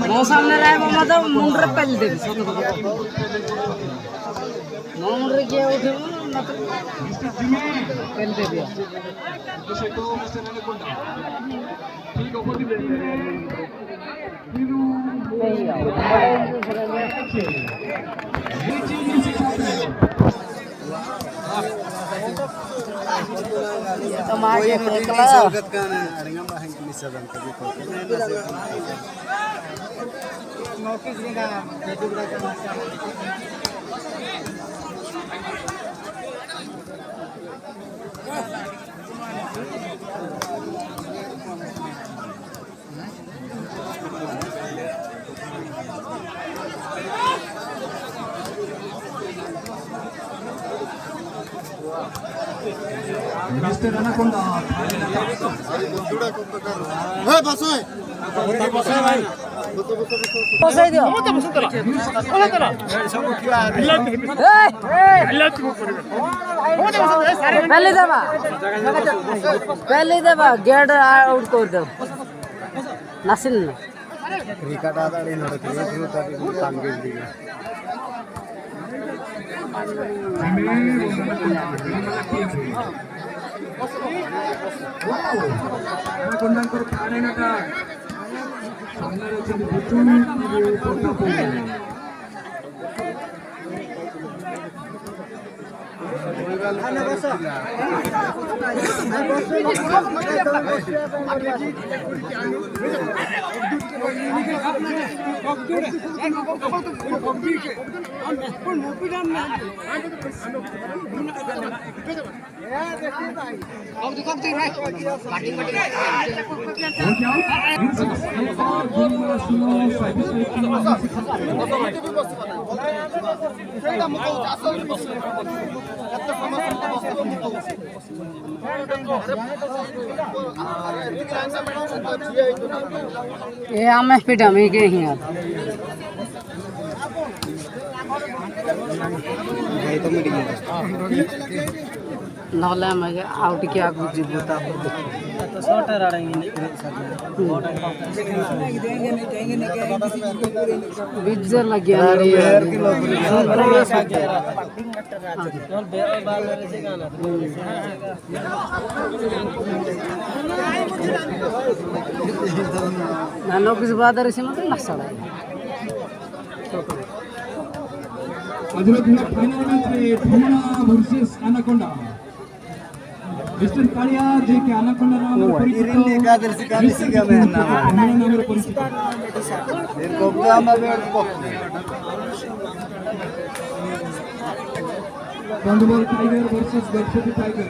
ମୋ ସାମ୍ନାରେ ମତେ ମୁଣ୍ଡରେ ପେଲି ଦେବି ମୋ ମୁଣ୍ଡରେ କିଏ ଉଠିବ ମତେ ପେଲି ଦେବି तो मागे फेंकला स्वागत करने अड़ंगा बाहर की निशान कभी को नोटिस देगा बेटुगड़ा का मिस्टर अनाकोंडा है बसो है भाई बसाई दियो पहले देवा गेट आउट कर दो नासिल ना रिकार्ड आदाड़ी नडके इतनी तांगे दी अनाकोंडा पाड़ेगा सामने వచ్చింది బిట్టు మరియు కొట్టపోయి ये आम स्पीड में के ही नहले मैं आउट के आगु जीबो ता तो शॉर्टर आड़ेंगे बिजर लग गया यार किलो नानो किस बात है इसमें तो नक्शा है अजून फाइनल मैच रे ठुमना वर्सेस अनाकोंडा मिस्टर कालिया जे के अनाकोंडा नाम परिचित एकादशी का मिसिगा में नाम नाम परिचित देर को गामा बेड को बंदूबल टाइगर वर्सेस गणपति टाइगर